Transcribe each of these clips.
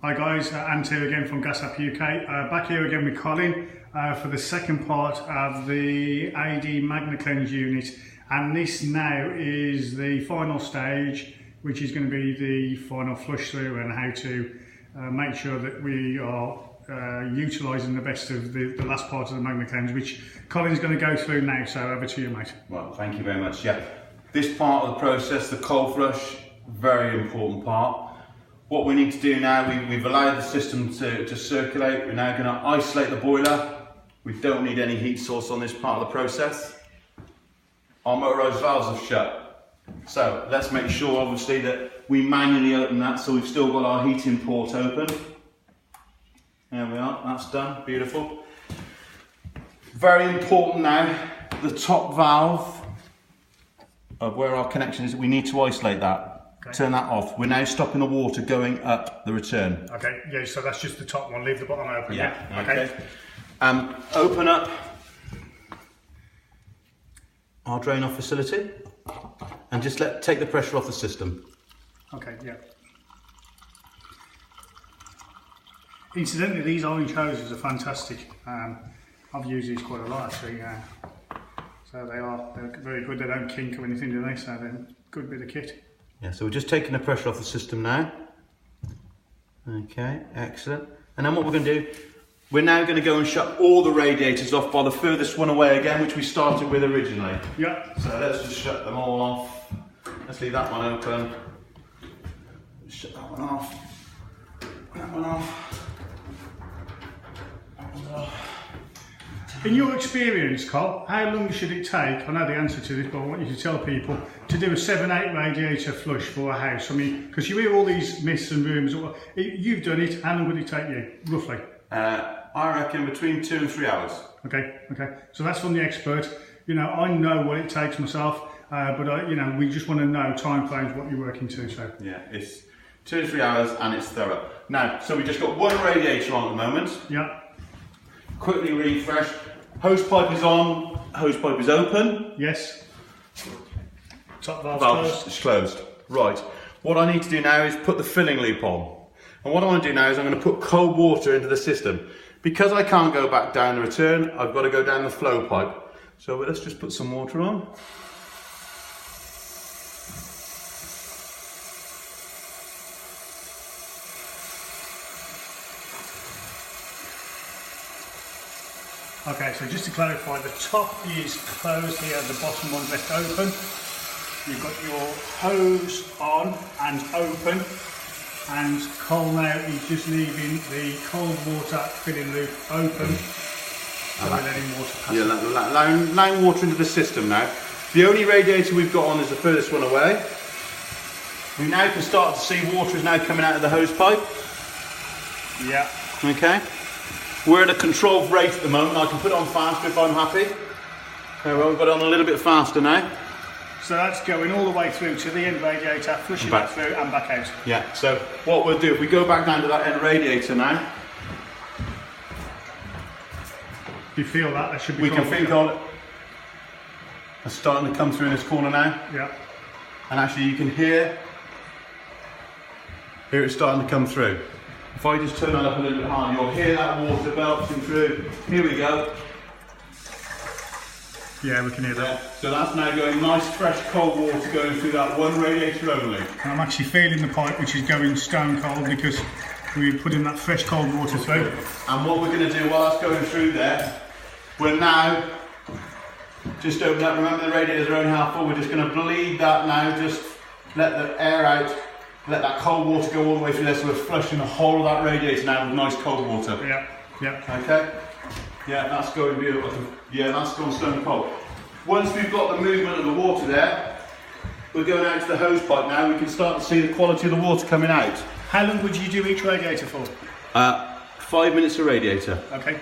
Hi guys, Ant here again from GasApp UK. Back here again with Colin for the second part of the ADEY MagnaCleanse unit, and this now is the final stage, which is going to be the final flush through and how to make sure that we are utilising the best of the last part of the MagnaCleanse, which Colin's going to go through now. So over to you, mate. Well, thank you very much. Yeah, this part of the process, the cold flush, very important part. What we need to do now, we've allowed the system to circulate. We're now going to isolate the boiler. We don't need any heat source on this part of the process. Our motorised valves are shut. So let's make sure, obviously, that we manually open that, so we've still got our heating port open. There we are, that's done, beautiful. Very important now, the top valve of where our connection is, we need to isolate that. Okay. Turn that off. We're now stopping the water going up the return. Okay, yeah, so that's just the top one, leave the bottom open. Yeah, okay. Open up our drain off facility and just take the pressure off the system. Okay, yeah. Incidentally, these orange hoses are fantastic. I've used these quite a lot actually. So they're very good. They don't kink or anything, do they? So they're a good bit of kit. Yeah, so we're just taking the pressure off the system now. Okay, excellent. And then what we're going to do, we're now going to go and shut all the radiators off by the furthest one away again, which we started with originally. Yeah. So let's just shut them all off. Let's leave that one open. Shut that one off. That one off. That one off. In your experience, Col, how long should it take, I know the answer to this, but I want you to tell people, to do a 7-8 radiator flush for a house? I mean, because you hear all these myths and rumours. You've done it, how long would it take you, roughly? I reckon between 2 and 3 hours. Okay, so that's from the expert. You know, I know what it takes myself, but you know, we just want to know time frames, what you're working to. So yeah, it's 2 to 3 hours and it's thorough. Now, so we just got one radiator on at the moment. Yeah. Quickly refresh. Hose pipe is on, hose pipe is open. Yes. Top valve closed. Closed. Right. What I need to do now is put the filling loop on. And what I want to do now is I'm going to put cold water into the system. Because I can't go back down the return, I've got to go down the flow pipe. So let's just put some water on. Okay, so just to clarify, the top is closed here, the bottom one's left open. You've got your hose on and open, and Col now is just leaving the cold water filling loop open. So we're letting water pass. Yeah, allowing water into the system now. The only radiator we've got on is the furthest one away. We now can start to see water is now coming out of the hose pipe. Yeah. Okay. We're at a controlled rate at the moment. I can put it on faster if I'm happy. Okay, well, we've got it on a little bit faster now. So that's going all the way through to the end radiator, flushing back through and back out. Yeah, so what we'll do, if we go back down to that end radiator now. You feel that should be we can feel it. It's starting to come through in this corner now. Yeah. And actually you can hear it starting to come through. If I just turn that up a little bit higher, you'll hear that water belching through. Here we go. Yeah, we can hear that. Yeah. So that's now going nice, fresh, cold water going through that one radiator only. And I'm actually feeling the pipe, which is going stone cold because we're putting that fresh, cold water through. And what we're going to do while that's going through there, we're now just open up. Remember, the radiators are only half full. We're just going to bleed that now. Just let the air out. Let that cold water go all the way through there, so we're flushing the whole of that radiator now with nice cold water. Yeah, yeah. Okay? Yeah, that's going beautiful. Yeah, that's gone stone cold. Once we've got the movement of the water there, we're going out to the hose pipe now. We can start to see the quality of the water coming out. How long would you do each radiator for? 5 minutes a radiator. Okay.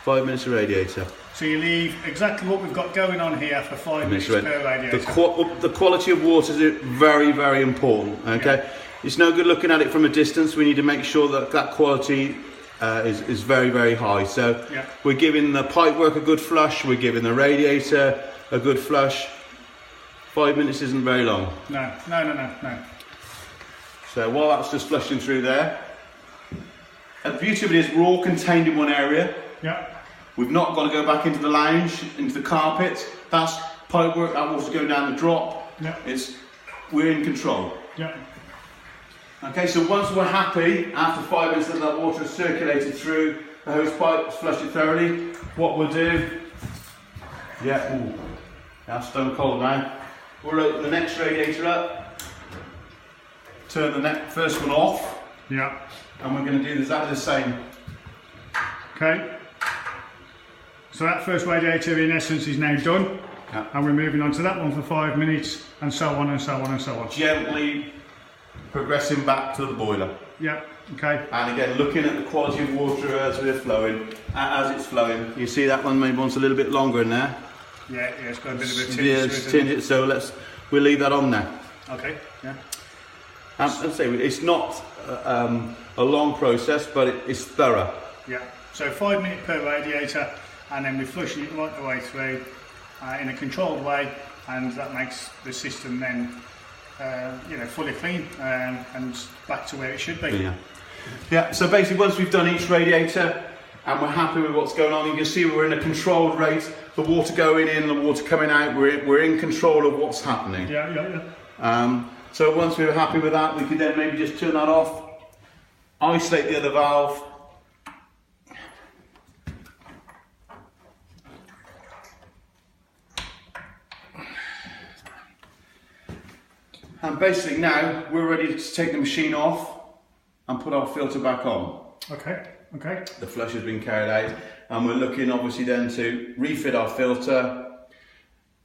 5 minutes a radiator. So you leave exactly what we've got going on here for 5 minutes per radiator. The quality of water is very, very important. Okay, yeah. It's no good looking at it from a distance. We need to make sure that that quality is very, very high. So yeah. We're giving the pipework a good flush. We're giving the radiator a good flush. 5 minutes isn't very long. No. So while that's just flushing through there, The beauty of it is we're all contained in one area. Yeah. We've not got to go back into the lounge, into the carpet. That's pipe work, that water's going down the drop. Yeah. We're in control. Yeah. Okay, so once we're happy, after 5 minutes that water has circulated through the hose pipe, flushed it thoroughly, what we'll do, that's stone cold now. We'll open the next radiator up, turn the first one off, yeah, and we're going to do exactly the same. Okay, so that first radiator in essence is now done, and we're moving on to that one for 5 minutes, and so on and so on and so on. Gently progressing back to the boiler. Yeah, okay. And again, looking at the quality of water as it's flowing. You see that one maybe wants a little bit longer in there. Yeah, it's got a bit of a tinge. Yeah, it's tinged, so we'll leave that on there. Okay, yeah. As I say, it's not a long process, but it's thorough. Yeah, so 5 minutes per radiator, and then we're flushing it right the way through in a controlled way, and that makes the system then fully clean and back to where it should be. Yeah, so basically once we've done each radiator and we're happy with what's going on, you can see we're in a controlled rate, the water going in, the water coming out, we're in control of what's happening. Yeah. So once we were happy with that, we could then maybe just turn that off, isolate the other valve, and basically now we're ready to take the machine off and put our filter back on. Okay. The flush has been carried out, and we're looking obviously then to refit our filter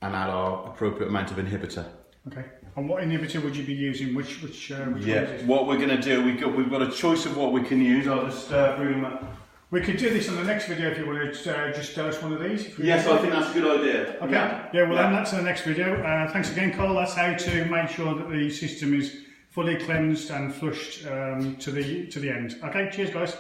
and add our appropriate amount of inhibitor. Okay. And what inhibitor would you be using? Which one is it? What we're going to do, we've got a choice of what we can use. I'll just bring them up. We could do this on the next video if you want to just tell us one of these. Yes, I think that's a good idea. Okay. Yeah, well, then that's the next video. Thanks again, Cole. That's how to make sure that the system is fully cleansed and flushed to the end. Okay, cheers, guys.